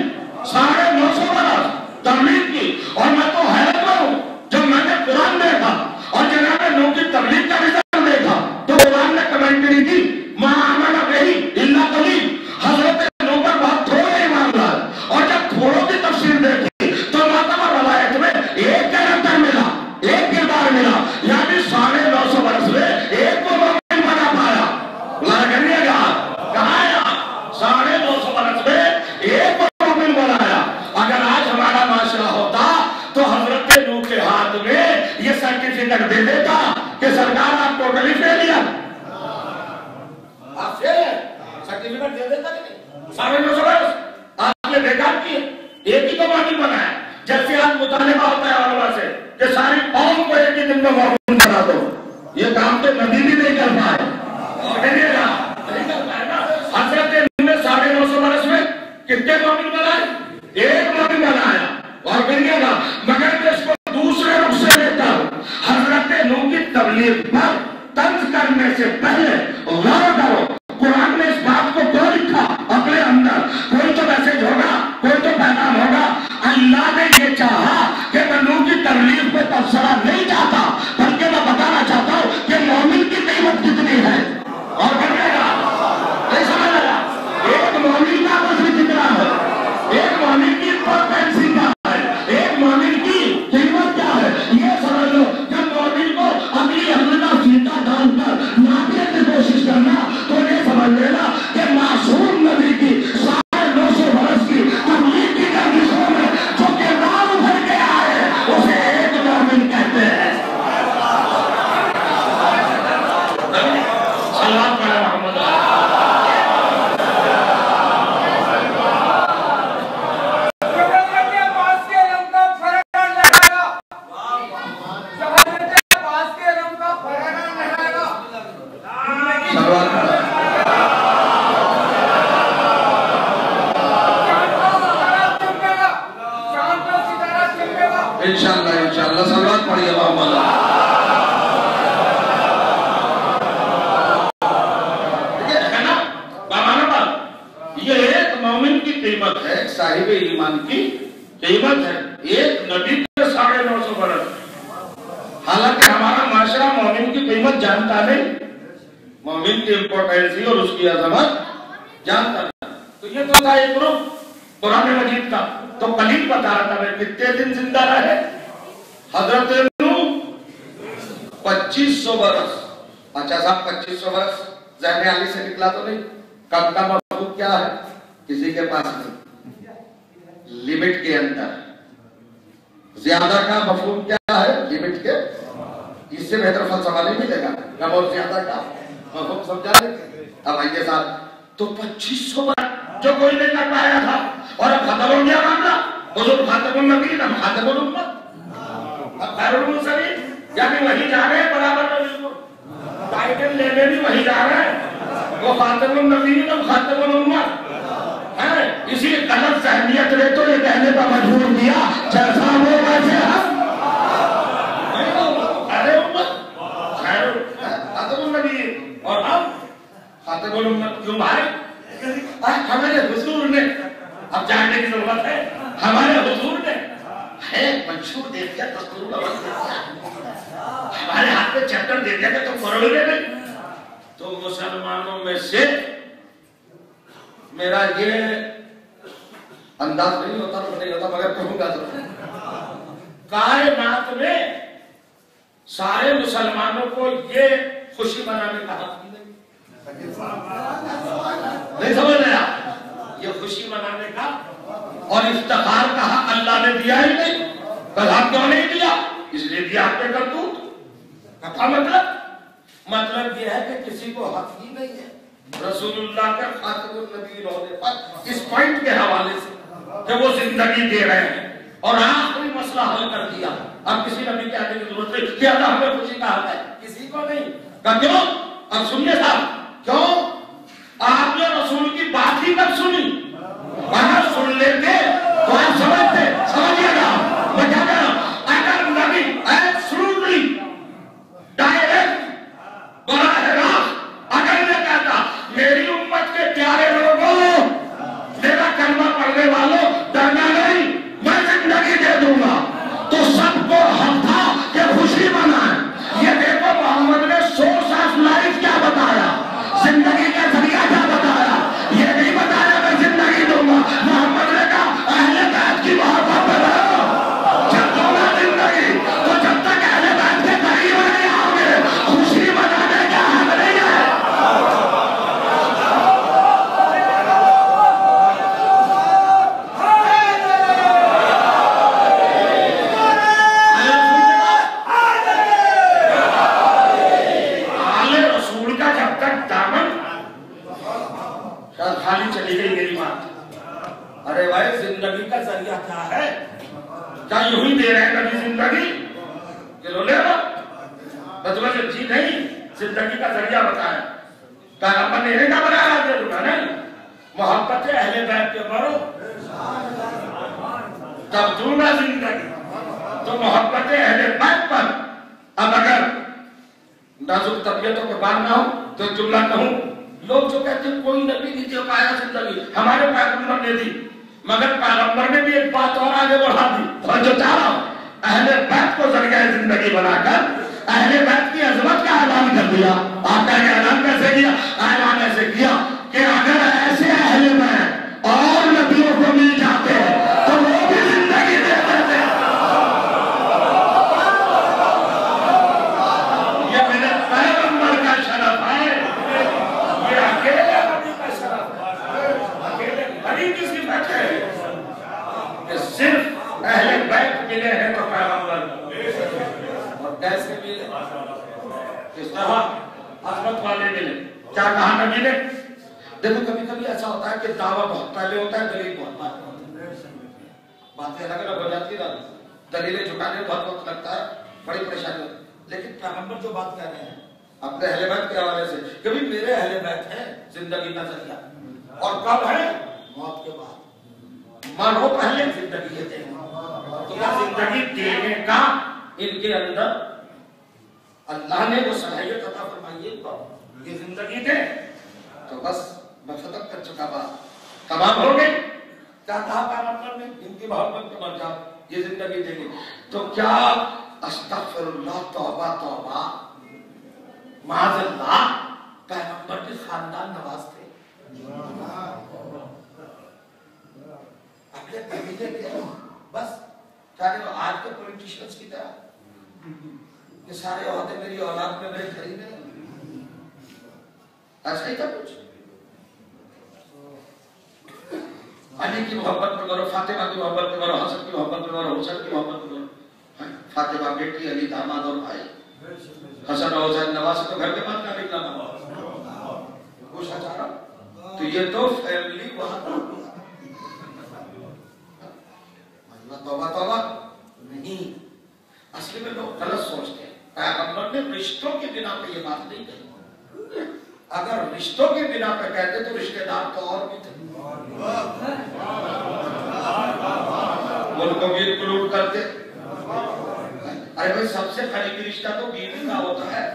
950 वर्ष तकलीफ की। और मैं तो हैरत में हूं, जब मैंने कुरान देखा और जनाब नूह की तकलीफ का रिजल्ट देखा, तो कुरान ने कमेंट्री की, मा आमना बिही इल्ला कलील। हजरत नूह पर बहुत थोड़ा ईमान लाए, और जब थोड़ों की तफसीर देखी तो मातबर रवायत में एक कैरेक्टर मिला, एक किरदार मिला, यानी 950 वर्ष में एक को मोमिन बना पाया। करिएगा, कहा आया? 950 वर्ष में एक को मोमिन बनाया। अगर आज हमारा माशरा होता तो हजरत नूह के हाथ में ये सर्टिफिकेट दे देता कि सरकार आप टोटली फेलियर, आप फेल है, सर्टिफिकेट दे देता कि नहीं? 950 वर्ष आपने बेकार किए, एक ही को मोमिन बनाया। जैसे आज मुतालिबा होता है उलमा से कि सारी कौम को एक ही दिन में मोमिन बना दो, ये काम तो नबी भी नहीं कर पाए। कितने मोमिन बनाए? एक मोमिन बनाया और करिएगा मगर इसको दूसरे रुख से लेता हूं। हजरत नूह की तबलीग पर तंज करने से पहले गौर करो, कुरान में इस बात को क्यों लिखा? अपने अंदर कोई तो मैसेज होगा, कोई तो पैगाम होगा। अल्लाह ने ये चाहा कि मैं नूह की तबलीग पे तबसरा नहीं चाहता, बल्कि मैं बताना चाहता हूं कि मोमिन की कीमत कितनी है। और करिएगा नहीं समझ आया? एक मोमिन का वजन कितना है, एक मोमिन की इंपॉर्टेंसी क्या है, एक मोमिन की कीमत क्या है, ये समझ लो। जब मोमिन को अगली हमला फीता डालकर नापने की कोशिश करना तो ये समझ लेना कि मासूम नबी की 950 वर्ष की तबलीग की गर्दिशों में जो किरदार उभर के आए उसे एक मोमिन कहते हैं। सलाम करें मोहम्मद। इंशाअल्लाह इंशाअल्लाह सलावत पढ़िए मोहम्मद। है ना बामाना बात, ये एक मोमिन की कीमत है, साहिब ईमान की कीमत है, एक नबी के 950 वर्ष। हालांकि हमारा माशरा मोमिन की कीमत जानता नहीं, मोमिन की इंपॉर्टेंस और उसकी अजमत जानता नहीं। तो ये तो था एक रूप कुरान मजीद का। तो कलील बता रहा था मैं कितने दिन जिंदा रहे हजरत नूह? 2500 वर्ष। अच्छा साहब 2500 वर्ष ज़हन आली से निकला तो नहीं? कम का मफहूम क्या है? किसी के पास नहीं, लिमिट के अंदर। ज्यादा का मफहूम क्या है? लिमिट के। इससे बेहतर फलसफा नहीं मिलेगा। कम और ज्यादा का मफहूम समझा लेंगे। अब आइए साहब, तो 2500 वर्ष जो कोई नहीं कर पाया था और अब खत्म हो गया मामला। हुजूर खातमुन नबी ना खातमुल उम्मत, अब खैरुल मुरसलीन, यानी वही जा रहे हैं बराबर में, बिल्कुल टाइटल लेने भी वही जा रहे हैं। वो खातमुन नबी ना खातमुल उम्मत है। इसी गलत सहमियत ने तो ये कहने पर मजबूर किया जैसा वो वैसे हम। अरे उम्मत खैरुल खातमुन नबी और हम खातमुल उम्मत। क्यों भाई? हमारे हुजूर ने, अब जानने की जरूरत है, हमारे हुजूर ने है मंशूर दे दिया, दस्तूर हमारे हाथ में चैप्टर दे दिया कि तुम पढ़ोगे नहीं। तो मुसलमानों में से मेरा ये अंदाज नहीं होता तो नहीं होता, मगर कहूंगा तो कायनात में सारे मुसलमानों को ये खुशी मनाने का हक नहीं समझ रहे आप? ये खुशी मनाने का और इफ्तिखार का हक अल्लाह ने दिया ही नहीं। कहा क्यों नहीं दिया? इसलिए दिया आपने करतूत। कथा मतलब ये है कि किसी को हक ही नहीं है रसूलुल्लाह के खातमुन नबी होने पर, इस पॉइंट के हवाले से कि वो जिंदगी दे रहे हैं और आखिरी मसला हल कर दिया। अब किसी नबी के आने की जरूरत नहीं कि अल्लाह हमें खुशी का हक है, किसी को नहीं। क्यों? अब सुनिए साहब, क्यों? आपने रसूल की बात ही कब सुनी? अगर सुन लेते तो आप समझते। समझिएगा मैं क्या कह रहा हूं? अगर नबी एब्सोल्युटली डायरेक्ट बराह रास्त अगर ये कहता मेरी उम्मत के प्यारे लोगों, मेरा कलमा पढ़ने वालों, डरना नहीं, मैं जिंदगी दे दूंगा, तो सबको हक था कि खुशी मनाए। ये देखो मोहम्मद ने सोर्स ऑफ लाइफ क्या बताया, जिंदगी का जरिया क्या बताया। ये नहीं बताया मैं जिंदगी दूंगा। मोहम्मद ने कहा अहले बैत की मोहब्बत में रहो, जब दूंगा जिंदगी तो जब तक अहले बैत के करीब नहीं आओगे खुशी मनाने का हक नहीं है। आले रसूल का जब तक दामन खाली चली गई मेरी बात। अरे भाई जिंदगी का जरिया क्या है? क्या यूं ही दे रहे हैं कभी जिंदगी? चलो ले लो बचपन से जी नहीं, जिंदगी का जरिया बताया। पैगंबर ने का बनाया दे दूंगा नहीं। मोहब्बत अहले बैत पे मरो तब दूना जिंदगी, तो मोहब्बत अहले बैत पर। अब अगर नाजुक तबीयतों के बाद ना हो तो जुमला कहूं, लोग जो कहते हैं कोई नबी नहीं दे पाया जिंदगी, हमारे पैगंबर ने दी, मगर पैगंबर ने भी एक बात और आगे बढ़ा दी। और जो चाह रहा हूं, अहले बैत को जरिया जिंदगी बनाकर अहले बैत की अजमत का ऐलान कर दिया। आपका ऐलान कैसे किया? ऐलान ऐसे किया कि अगर ऐसे अहले बैत और नबियों को मिल जाते तो वो भी जिंदगी दे देते। ये मेरे पैगंबर का शरफ है, ये अकेले नबी का शरफ है, अकेले नबी की सिफत है कि सिर्फ अहले बैत मिले हैं तो पैगंबर। और कैसे मिले? किस तरह? अजमत वाले मिले। क्या कहा नबी ने? देखो कभी कभी ऐसा होता है कि दावा बहुत पहले होता है, दलील बहुत बाद में होती है, बातें अलग अलग हो जाती है, दलीलें जुटाने में बहुत वक्त लगता है, बड़ी परेशानी होती है। लेकिन पैगंबर जो बात कर रहे हैं अपने अहले बैत के हवाले से, कभी मेरे अहले बैत है जिंदगी का जरिया, और कब है? मौत के बाद। मरो पहले जिंदगी देते हैं, तो जिंदगी देने का इनके अंदर अल्लाह ने वो सलाहियत अता फरमाई है, तो ये जिंदगी दे तो बस मकसद कर चुका, बात तमाम हो गई। क्या कहा पैगंबर ने? इनकी मोहब्बत के मर जाओ, ये जिंदगी देंगे। तो क्या अस्तगफिरुल्लाह, तौबा तौबा, माज़अल्लाह, पैगंबर के खानदान नवाज थे, अपने कबीले के। बस क्या आज के पॉलिटिशियंस की तरह ये सारे औहदे मेरी औलाद में मेरे खरीदे, ऐसा ही था कुछ। अली की मोहब्बत में मरो, फातिमा की मोहब्बत में मरो, हसन की मोहब्बत में मरो, हुसैन की मोहब्बत में मरो। फातिमा बेटी, अली दामाद और भाई, हसन और हुसैन नवाज तो घर के बाद का निकला ना पूछा जा रहा। तो ये तो फैमिली वहां तौबा तौबा नहीं। असली में लोग गलत सोचते हैं। पैगंबर ने रिश्तों के बिना पे ये बात नहीं कही। अगर रिश्तों के बिना पे कहते तो रिश्तेदार तो और भी थे, उनको भी इंक्लूड करते। अरे भाई सबसे करीबी रिश्ता तो बीवी का होता है,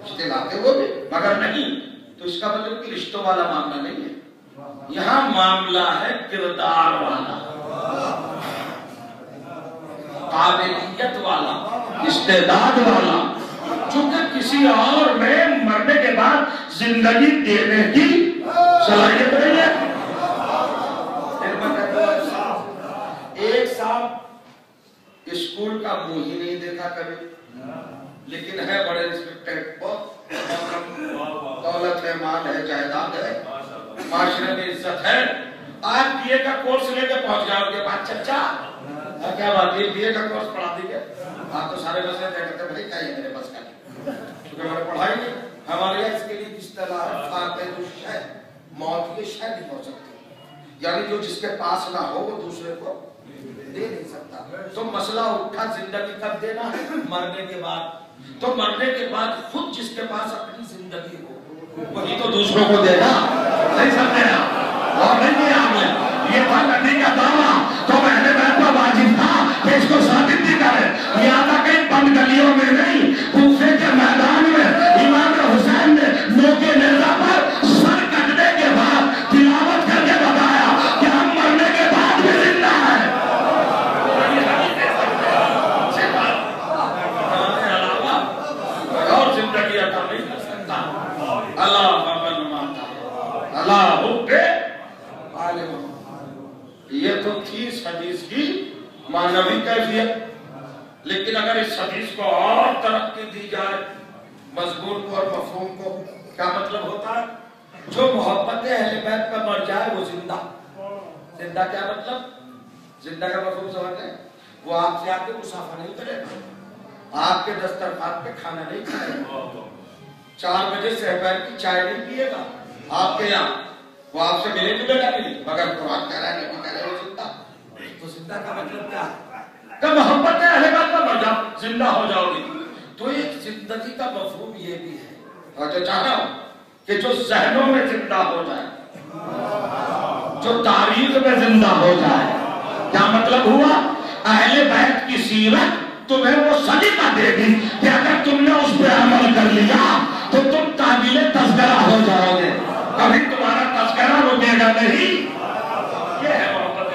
रिश्ते लाते वो भी, मगर नहीं तो इसका मतलब कि रिश्तों वाला मामला नहीं है। यहाँ मामला है किरदार वाला, काबिलियत वाला, इस्तेदाद वाला, चूंकि किसी और में मरने के बाद जिंदगी देने की सलाहियत नहीं है। एक साल स्कूल का मुंह ही नहीं देखा कभी, लेकिन है बड़े रिस्पेक्टेड, दौलत है, माल है, जायदाद है, माशरे में इज्जत है। आज बीए का कोर्स लेके पहुंच गया उनके पास, चचा क्या बात है, बीए का कोर्स पढ़ा दी गया। आप तो सारे बस कहते भाई क्या है मेरे बस का नहीं, क्योंकि हमारे पढ़ाई नहीं। हमारे यहाँ इसके लिए किस तरह मौत ये शायद नहीं हो सकती, यानी जो जिसके पास ना हो वो दूसरे को दे नहीं सकता। तो मसला उठा जिंदगी कब देना है? मरने के बाद। तो मरने के बाद खुद जिसके पास अपनी जिंदगी हो वही तो दूसरों को देगा। नहीं समझे आप? और नहीं किया आपने, ये था नबी का दावा, तो पहले बैत पर वाजिब था कि इसको साबित भी करे। यहाँ तक कई बंद गलियों में नहीं, कूफे के मैदान में इमाम हुसैन ने मौके नेज़ा पर सर कटने के बाद तिलावत करके बताया कि हम मरने के बाद भी जिंदा है। और जिंदगी अता नहीं कर सकता। अल्लाह बबन माता अल्लाह हुब्बे आलिम। ये तो थी इस हदीस की मानवी कैफियत, लेकिन अगर इस हदीस को और तरक्की दी जाए, मजमून को और मफहूम को, क्या मतलब होता है? जो मोहब्बत अहले बैत पर मर जाए वो जिंदा। जिंदा क्या मतलब? जिंदा का मफहूम समझते हैं? वो आपसे आके मुसाफा नहीं करेगा, आपके दस्तरखान पे खाना नहीं खाएगा, 4 बजे सहर की चाय नहीं पिएगा आपके यहाँ, वो आपसे मिले जुलेगा नहीं। मगर कुरान कह रहा है, नबी कह रहा है वो जिंदा। तो जिंदा का मतलब क्या है? कब मोहब्बत अहले बैत पर मर जाओ जिंदा हो जाओगे। तो एक जिंदगी का मफहूम ये भी है, और जो चाह रहा हूं कि जो जहनों में जिंदा हो जाए जो तारीख में जिंदा हो जाए। क्या मतलब हुआ? अहले बैत की सीरत तुम्हें वो सलीका देगी कि अगर तुमने उस पर अमल कर लिया तो तुम काबिले तस्करा हो जाओगे, कभी तुम्हारा तस्करा रुकेगा नहीं। ये है मोहब्बत।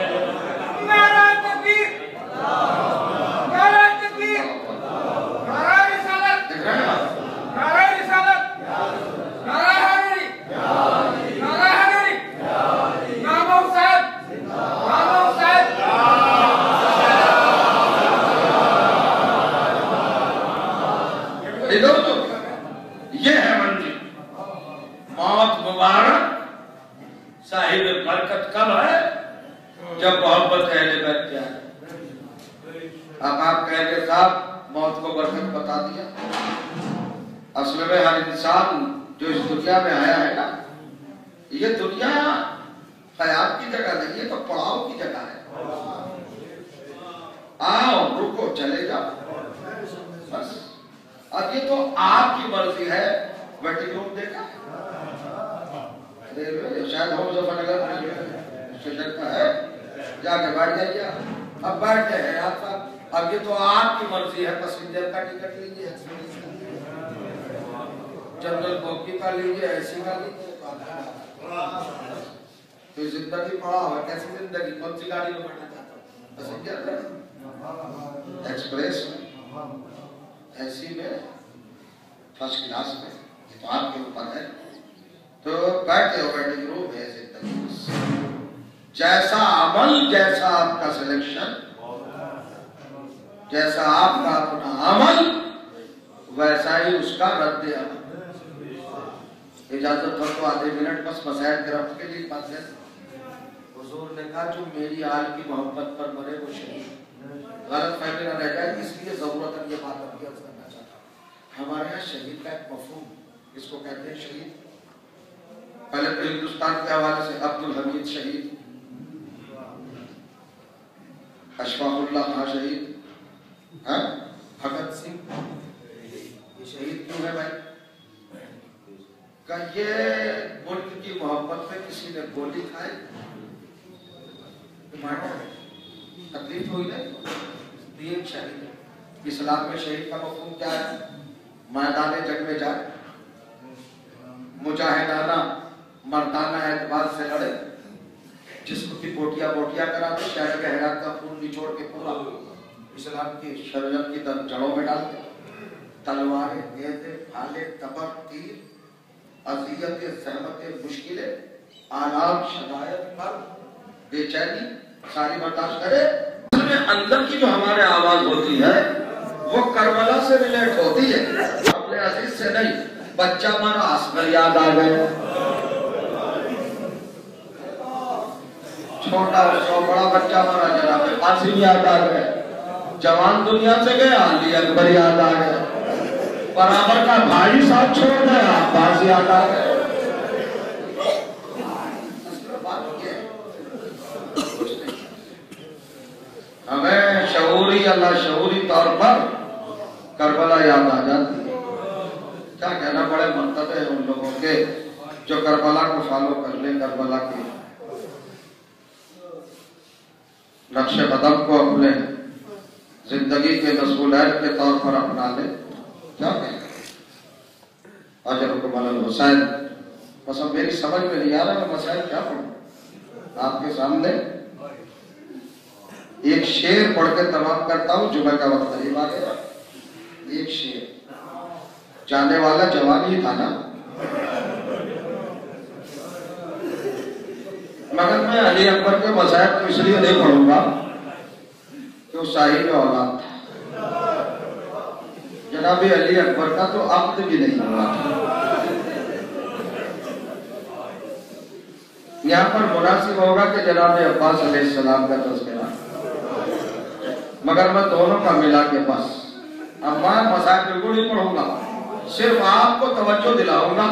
नारा तकबीर, नारा तकबीर, नारा रिसालत, नारा रिसालत, नारा हैदरी, नारा हैदरी, नामा हुसैन, नामा हुसैन। ये है मंजिल। मौत मुबारक साहिब बरकत कब है? जब मोहब्बत अहले बैत क्या है। अब आप कहेंगे साहब मौत को बरकत बता दिया। असल में हर इंसान जो इस दुनिया में आया है ना, ये दुनिया हयात की जगह नहीं है, तो पड़ाव की जगह है। आओ रुको चले जाओ बस। अब ये तो आपकी मर्जी है। वेटिंग रूम देखा रेलवे शायद हो मुजफ्फरनगर स्टेशन का है, जाके बैठ जाइए। अब बैठे हैं आप साहब। अब ये तो आपकी मर्जी है। पैसेंजर का टिकट लीजिए, जनरल बोगी का लीजिए, एसी का लीजिए। तो जिंदगी पड़ा हुआ कैसी जिंदगी? कौन सी गाड़ी में बैठना चाहता हूँ? पैसेंजर एक्सप्रेस में, एसी में, फर्स्ट क्लास में, ये तो आपके ऊपर है। तो बैठे हो वेटिंग रूम है जिंदगी। जैसा अमल, जैसा आपका सिलेक्शन, जैसा आपका अपना अमल, वैसा ही उसका रद्द अमल। इजाजत हो तो आधे मिनट बस मसाइल गिरफ्त के लिए बात है। हुजूर ने कहा जो मेरी आल की मोहब्बत पर मरे वो शहीद। गलत फहमी न रह जाए, इसलिए जरूरत है ये बात अभी अर्ज करना चाहता हूँ। हमारे यहाँ शहीद का एक मफहूम, इसको कहते हैं शहीद। पहले तो हिंदुस्तान के हवाले से अब्दुल हमीद शहीद, अशफाकुल्लाह खां शहीद, भगत सिंह, ये शहीद क्यों है भाई? ये मुल्क की मोहब्बत में किसी ने गोली खाई, तकलीफ हुई नहीं, ये शहीद है। इस्लाम में शहीद का मफहूम क्या है? मैदान जंग में जाए, मुजाहिदाना मर्दाना एतबार से लड़े, जिस्म की बोटियां करा दे, शहर के हैरात का खून निचोड़ के पूरा इस्लाम की शरीयत की जड़ों में डाल दे। तलवारें, गेंदे, भाले, तबर, तीर, अज़ियत, सहमत, मुश्किलें, आराम, शदायत, पर बेचैनी सारी बर्दाश्त करे। अंदर की जो हमारे आवाज होती है वो करबला से रिलेट होती है, अपने अजीज से नहीं। बच्चा मरा, असगर याद आ गए, छोटा बड़ा बच्चा मरा, जनाब कासिम याद आ गए, जवान दुनिया से गया, अली अकबर याद आ गए, बराबर का भाई साथ छोड़ गया, अब्बास याद आ गए। हमें शऊरी या लाशऊरी तौर पर करबला याद आ जाती है। क्या कहना बड़े मंतब है उन लोगों के जो करबला को फॉलो कर ले, करबला के नक्शे कदम को अपने जिंदगी के मसूलैत के तौर पर अपना ले। क्या कहें अजरुकमल हुसैन, बस अब मेरी समझ में नहीं आ रहा मैं मसाइल क्या पढ़ूं आपके सामने। एक शेर पढ़ के तमाम करता हूं, जुमे का वक्त करीब आ गया। एक शेर, जाने वाला जवान ही था ना, मगर मैं अली अकबर के मसाइल तो इसलिए नहीं पढ़ूंगा कि वो साहिब औलाद था। जनाब अली अकबर का तो अब्द भी नहीं हुआ था। यहाँ पर मुनासिब होगा कि जनाब अब्बास अलैहिस्सलाम का तज़किरा, मगर मैं दोनों का मिला के बस अब मैं मसाइल बिल्कुल नहीं पढ़ूंगा, सिर्फ आपको तवज्जो दिलाऊंगा।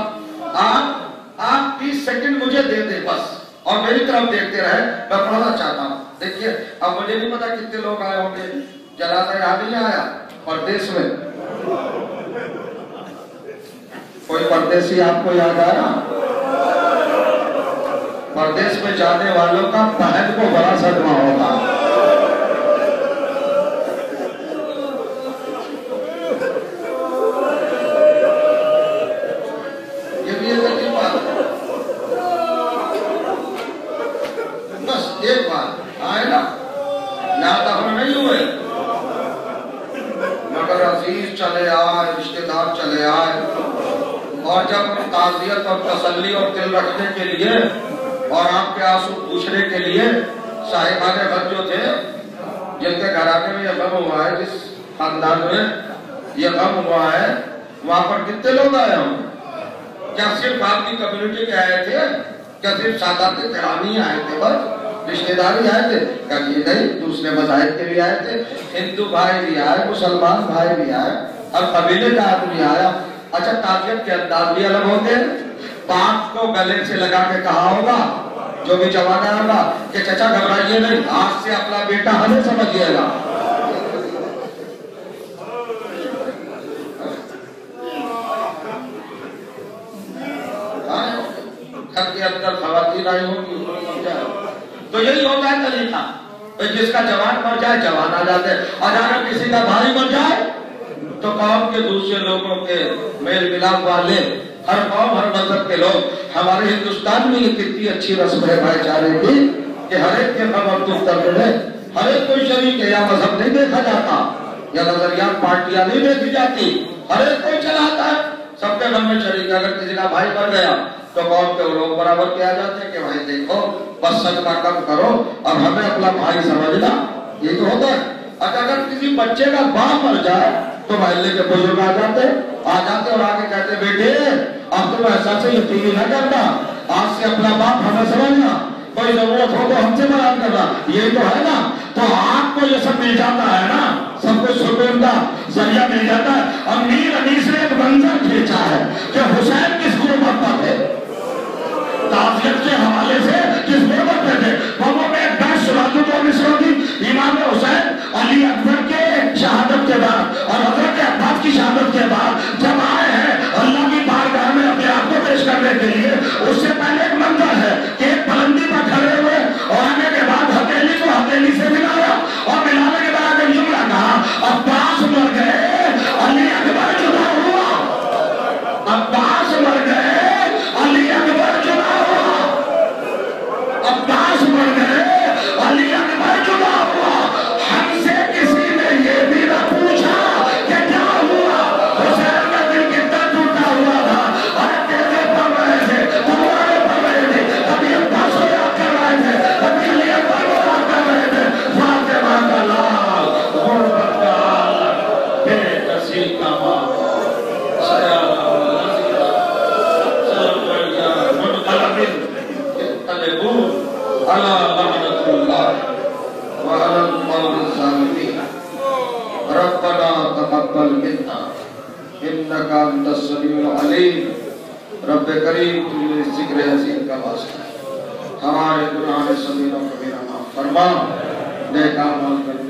आप 30 सेकंड मुझे दे दे बस, और मेरी तरफ देखते रहे, मैं पढ़ना चाहता हूँ। देखिए अब मुझे नहीं पता कितने लोग आए होंगे, जनाजा यहाँ नहीं आया परदेश में, कोई परदेसी आपको याद आया? परदेश में जाने वालों का बहन को बड़ा सदमा होगा। ये भी एक अच्छी बात है। बस एक बात आए ना, यहाँ तक हम नहीं हुए मगर अजीज चले आए, रिश्तेदार चले आए, और जब ताज़ियत और तसल्ली और दिल रखने के लिए और आपके आंसू पूछने के लिए साहिबाने घर जो थे, जिनके घराने में यह गम हुआ है, जिस खानदान में यह गम हुआ है, वहां पर कितने लोग आए होंगे? क्या सिर्फ आपकी कम्युनिटी के आए थे? क्या सिर्फ सादात ग्रामी आए थे? बस रिश्तेदारी आए थे? कभी नहीं, दूसरे मज़ाहिब के भी आए थे, हिंदू भाई भी आए, मुसलमान भाई भी आए, और कबीले का आदमी आया। अच्छा, ताज़ियत के अंदाज भी अलग होते हैं। बाप को गले से लगा के कहा होगा, जो भी जमाना होगा, कि चाचा घबराइए नहीं, आज से अपना बेटा हमें समझिएगा। घर के अंदर खवातीन आई होंगी, तो यही होता है तरीका। तो जिसका जवान मर जाए, जवान आ जाते हैं, और अगर किसी का भाई मर जाए तो कौम के दूसरे लोगों के मेल मिलाप वाले, हर कौम हर मजहब के लोग, हमारे हिंदुस्तान में ये कितनी अच्छी रस्म है भाईचारे की कि हर एक के गम और दुख दर्द में हर एक कोई शरीक है, या मजहब नहीं देखा जाता, या नजरिया पार्टियां नहीं देखी जाती, हर एक कोई चलाता है, सबके गम में शरीक। अगर किसी का भाई मर गया तो कौम के लोग बराबर किया जाते हैं कि भाई देखो, बस सदका कम करो और हमें अपना भाई समझना, ये तो होता है। अगर किसी बच्चे का बाप मर जाए तो मोहल्ले के बुजुर्ग आ जाते और आगे कहते, बेटे अब तुम ऐसा से यकीन न करना, आज से अपना बाप हमें समझना, कोई जरूरत हो तो हमसे बयान करना, ये तो है ना। तो आपको ये सब मिल जाता है ना, सब कुछ सुकून का जरिया मिल जाता है। और मीर अनीस ने एक मंजर खींचा है कि हुसैन किस गुर्बत पर थे, ताज़ियत के हवाले से किस गुर्बत पे थे। वो में एक बैत सुना दूं तो मिसरों की, इमाम हुसैन अली अकबर के शहादत के बाद और हजरत अब्बास की शहादत के बाद जब आए हैं अल्लाह की बारगाह में अपने आप को पेश करने के लिए, उससे पहले एक मंजर है कि एक बुलंदी पर खड़े हुए और आने के बाद हथेली को हथेली से मिलाया, और मिलाने के बाद एक जुमला कहा, अब्बास मर गए, अली अकबर जुदा हुआ, अब्बास मर गए, अली अकबर जुदा हुआ, अब्बास मर गए, अली अकबर जुदा हुआ। हमसे किसी ने ये भी ना पूछा कि क्या हुआ, हुसैन का दिल कितना टूटा हुआ था, अरे तेरे पढ़ रहे थे, तुम्हारे पढ़ रहे थे, कभी अब्बास को याद कर रहे थे, कभी अली अकबर को याद कर रहे थे। फातिमा का लाल, गुर्बत का आलम, बेकसी का माँ, सयारा नज़ीरा, सरवैया मुनक़लबिन, इत्तलबू अला लअनतुल्लाह व अलल कौमिज़ ज़ालिमीन। रब्बना तक़ब्बल मिन्ना इन्नका अंतस समीउल अलीम। रब्बे करीम, तुझे ज़िक्र हसीन का वास्ता, हमारे गुनाह सगीरा कबीरा माफ़ फरमा, नेक अमाल करने